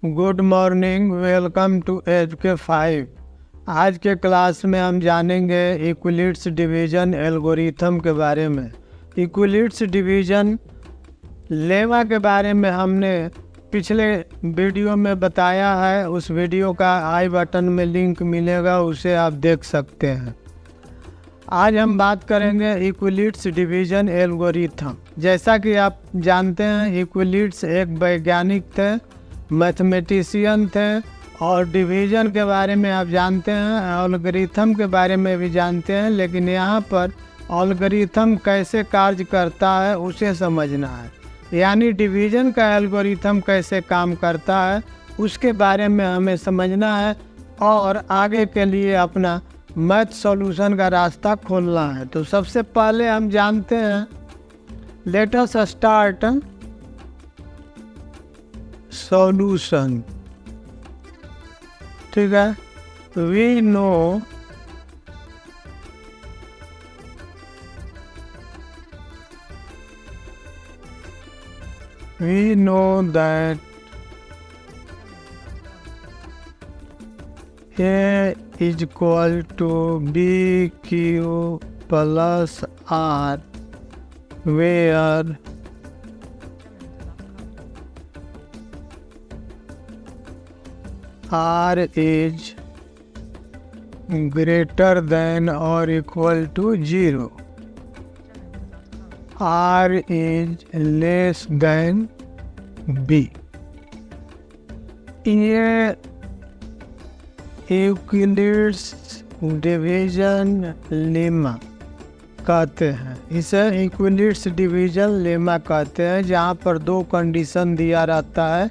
Good morning, welcome to एजुके 5। आज के क्लास में हम जानेंगे यूक्लिड्स डिवीज़न एल्गोरिथम के बारे में। यूक्लिड्स डिवीज़न लेमा के बारे में हमने पिछले वीडियो में बताया है। उस वीडियो का आई बटन में लिंक मिलेगा, उसे आप देख सकते हैं। आज हम बात करेंगे यूक्लिड्स डिवीज़न एल्गोरिथम। जैसा कि आप जानते हैं, यूक्लिड्स एक वैज्ञानिक थे, मैथमेटिशियन थे, और डिवीज़न के बारे में आप जानते हैं, एल्गोरिथम के बारे में भी जानते हैं। लेकिन यहाँ पर एल्गोरिथम कैसे कार्य करता है उसे समझना है, यानी डिवीज़न का एल्गोरिथम कैसे काम करता है उसके बारे में हमें समझना है और आगे के लिए अपना मैथ सॉल्यूशन का रास्ता खोलना है। तो सबसे पहले हम जानते हैं, लेट अस स्टार्ट सॉल्यूशन। ठीक है, we know that A is equal to BQ plus R, where R is greater than or equal to 0. R is less than B. ये यूक्लिड्स डिवीज़न लेमा कहते हैं। इसे यूक्लिड्स डिवीज़न लेमा कहते हैं, जहाँ पर दो कंडीशन दिया रहता है,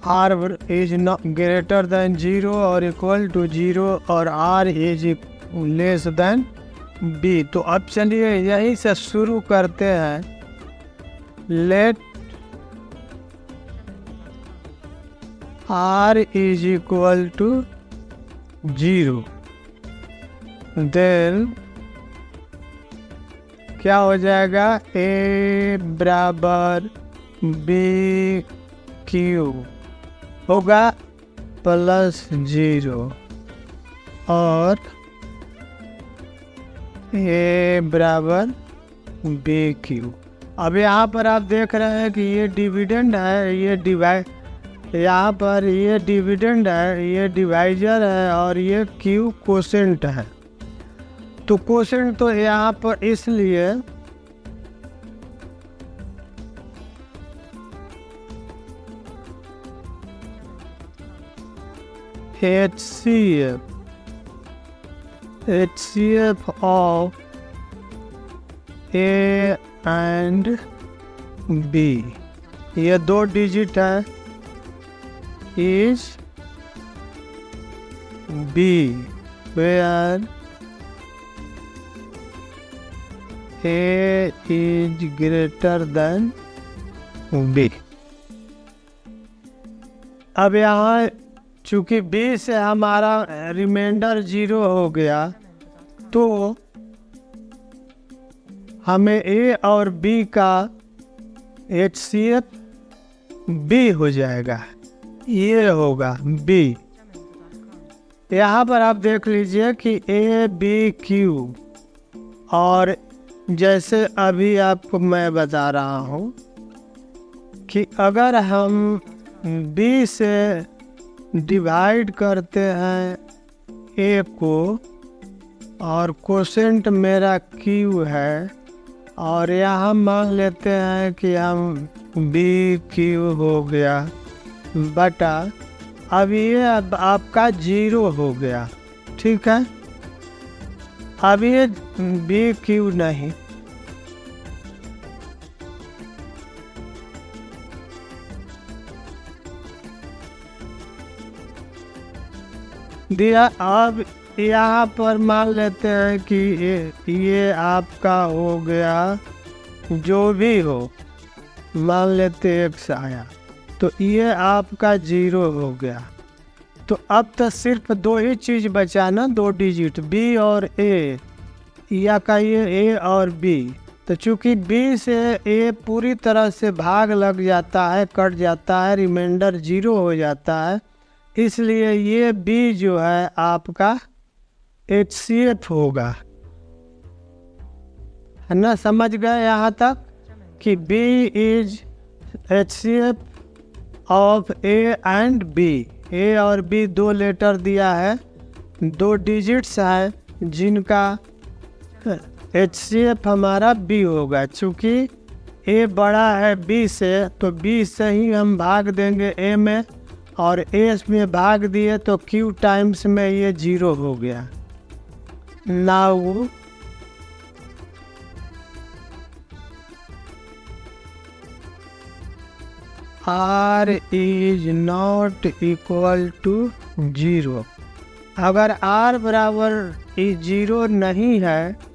R is not greater than 0 और इक्वल टू 0 और R is less than B। तो अब चलिए यहीं से शुरू करते हैं। Let R is equal to 0, then क्या हो जाएगा, A बराबर BQ होगा प्लस 0 और A बराबर BQ। अब यहाँ पर आप देख रहे हैं कि ये डिविडेंड है, ये यहाँ पर ये डिविडेंड है, ये डिवाइजर है और ये Q कोसेंट है। तो कोसेंट तो यहाँ पर इसलिए HCF of A and B, ये दो डिजिट है, is B, where A is greater than B। अब यहाँ चूँकि B से हमारा रिमाइंडर 0 हो गया, तो हमें A और B का HCF B हो जाएगा, ये होगा B। यहाँ पर आप देख लीजिए कि A B Q, और जैसे अभी आपको मैं बता रहा हूँ कि अगर हम B से डिवाइड करते हैं A को, और कोसेंट मेरा Q है, और यहाँ मान लेते हैं कि हम BQ हो गया बटा, अब ये आपका 0 हो गया। ठीक है, अब ये BQ नहीं, दिया। अब यहाँ पर मान लेते हैं कि ये आपका हो गया, जो भी हो मान लेते x आया, तो ये आपका 0 हो गया। तो अब तो सिर्फ दो ही चीज़ बचा ना, दो डिजिट B और A, या का ये A और B, तो चूँकि b से a पूरी तरह से भाग लग जाता है, कट जाता है, रिमाइंडर 0 हो जाता है, इसलिए ये b जो है आपका HCF होगा, है ना। समझ गए यहाँ तक कि b is HCF of a and b। a और b 2 लेटर दिया है, 2 डिजिट्स है जिनका HCF हमारा b होगा। चूँकि a बड़ा है b से तो b से ही हम भाग देंगे a में, और a में भाग दिए तो q टाइम्स में ये 0 हो गया। Now r is not equal to 0। अगर r बराबर 0 नहीं है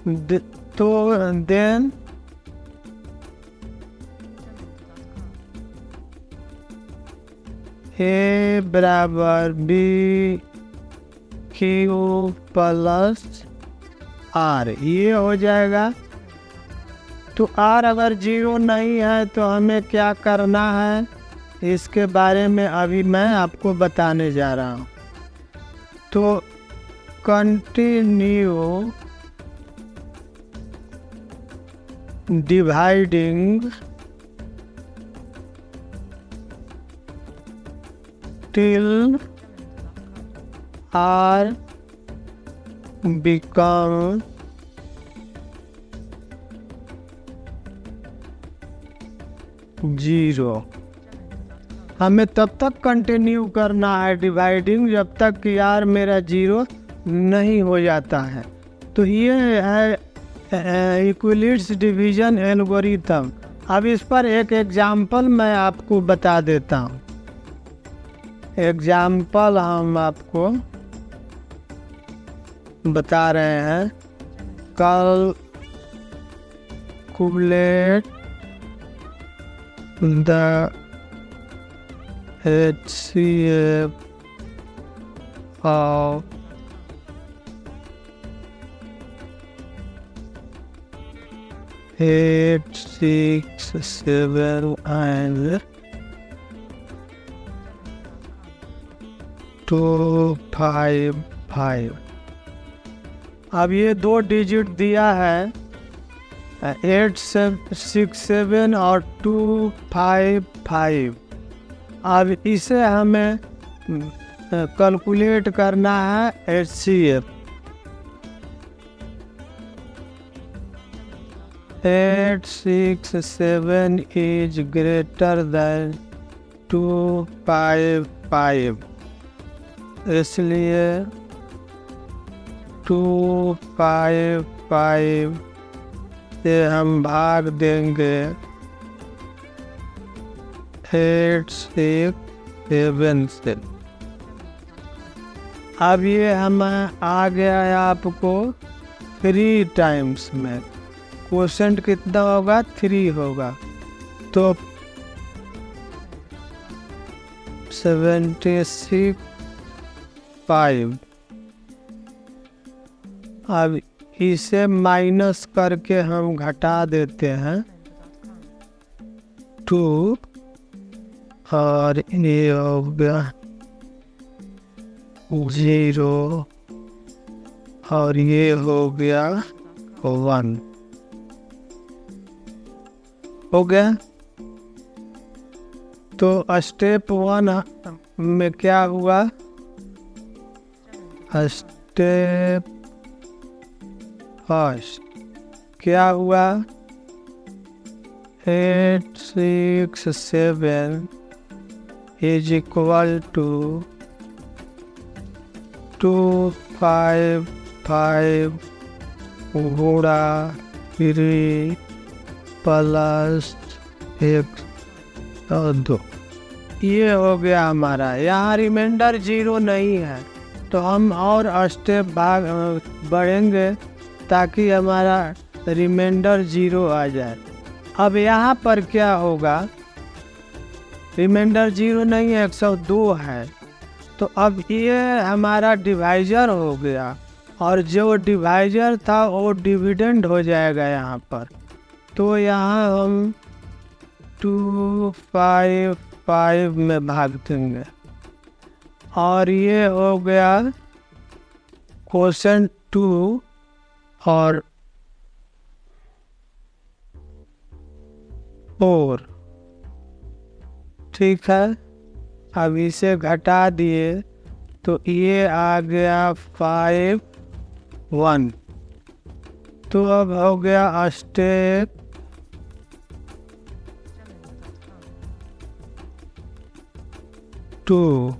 तो देन a बराबर b q प्लस r ये हो जाएगा। तो r अगर 0 नहीं है तो हमें क्या करना है, इसके बारे में अभी मैं आपको बताने जा रहा हूँ। तो continue dividing till r become zero. हमें तब तक कंटिन्यू करना है डिवाइडिंग जब तक कि r मेरा 0 नहीं हो जाता है। तो ये है इक्विलिट्स डिवीजन एल्गोरिथम। अब इस पर एक एग्जाम्पल मैं आपको बता देता हूँ। एग्जाम्पल हम आपको बता रहे हैं। Calculate the HCF of 8, 6, 7 and 2, 5, 5। अब ये 2 डिजिट दिया है 8, 6, 7 और 2, 5, 5। अब इसे हमें कैलकुलेट करना है HCF। 8, 6, 7 is greater than 2, 5, 5। इसलिए 2, 5, 5 से हम भाग देंगे 8, 6, 7 से। अब ये हमें आ गया है आपको 3 टाइम्स में। क्वोशेंट कितना होगा, 3 होगा। तो 76, 5। अब इसे माइनस करके हम घटा देते हैं 2 और ये हो गया 0 और ये हो गया 1 हो गया। तो स्टेप 1 में क्या हुआ, स्टेप फर्स्ट क्या हुआ, 8, 6, 7 is equal to 2, 5, 5 गुणा 3 प्लस 1 और 2। ये हो गया हमारा। यहाँ रिमाइंडर 0 नहीं है तो हम और स्टेप बढ़ेंगे ताकि हमारा रिमाइंडर 0 आ जाए। अब यहाँ पर क्या होगा, रिमाइंडर 0 नहीं है, 102 है। तो अब ये हमारा डिवाइजर हो गया। और जो डिवाइजर था वो डिविडेंड हो जाएगा यहाँ पर। तो यहाँ हम 255 में भाग देंगे और ये हो गया क्वोशेंट 2 और 4। ठीक है, अब इसे घटा दिए तो ये आ गया 5 1। तो अब हो गया स्टेप 2।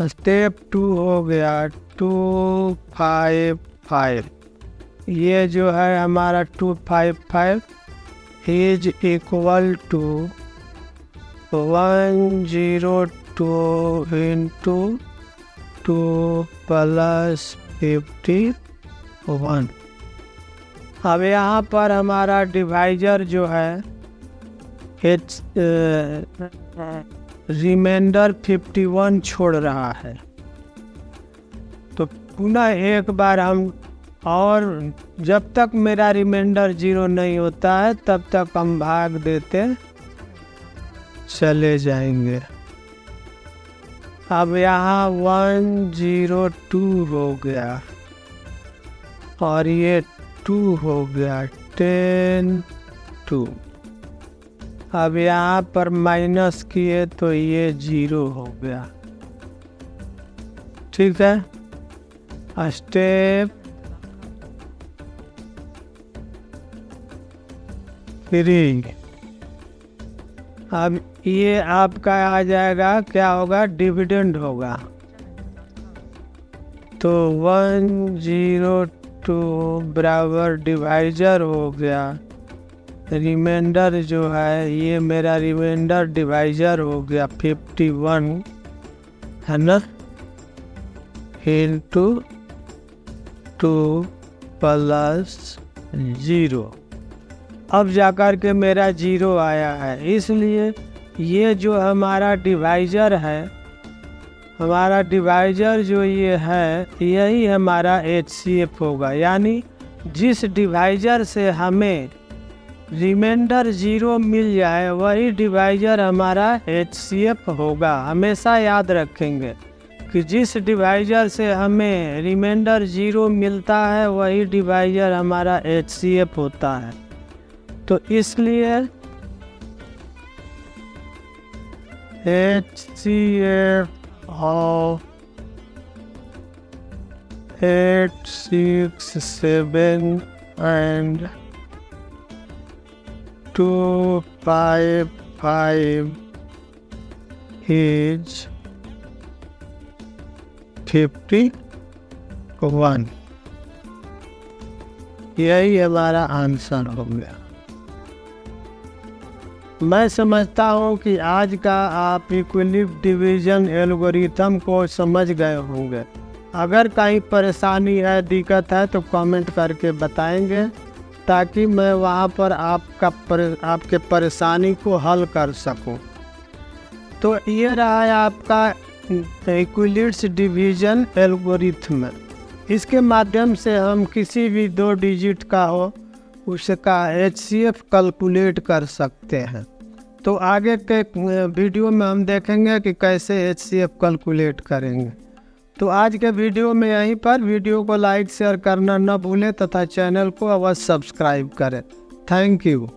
स्टेप 2 हो गया 255। ये जो है हमारा 255 is equal to 102 into 2 plus 51। अब यहाँ पर हमारा डिवाइजर जो है रिमाइंडर 51 छोड़ रहा है। तो पुनः एक बार हम, और जब तक मेरा रिमाइंडर 0 नहीं होता है तब तक हम भाग देते चले जाएंगे। अब यहाँ 102 हो गया और ये 2 हो गया 10 2। अब यहाँ पर माइनस किए तो ये 0 हो गया। ठीक है, स्टेप 3। अब ये आपका आ जाएगा, क्या होगा, डिविडेंड होगा। तो 102 बराबर डिवाइजर हो गया, रिमाइंडर जो है ये मेरा रिमाइंडर डिवाइजर हो गया 51, है ना, इंटू 2 प्लस 0। अब जाकर के मेरा 0 आया है। इसलिए ये जो हमारा डिवाइजर है, हमारा डिवाइजर जो ये है, यही हमारा HCF होगा। यानी जिस डिवाइजर से हमें रिमाइंडर 0 मिल जाए वही डिवाइजर हमारा HCF होगा। हमेशा याद रखेंगे कि जिस डिवाइजर से हमें रिमाइंडर 0 मिलता है वही डिवाइजर हमारा HCF होता है। तो इसलिए HCF of 867 and 255 is 51। यही हमारा आंसर हो गया। मैं समझता हूँ कि आज का आप इक्विलिब्रियम डिवीजन एल्गोरिथम को समझ गए होंगे। अगर कहीं परेशानी है, दिक्कत है तो कमेंट करके बताएंगे ताकि मैं वहाँ पर आपके परेशानी को हल कर सकूँ। तो ये रहा है आपका इक्विलिब्रियम डिवीजन एल्गोरिथम। इसके माध्यम से हम किसी भी 2 डिजिट का हो उसका HCF कैलकुलेट कर सकते हैं। तो आगे के वीडियो में हम देखेंगे कि कैसे HCF कैलकुलेट करेंगे। तो आज के वीडियो में यहीं पर, वीडियो को लाइक शेयर करना न भूलें तथा चैनल को अवश्य सब्सक्राइब करें। Thank you.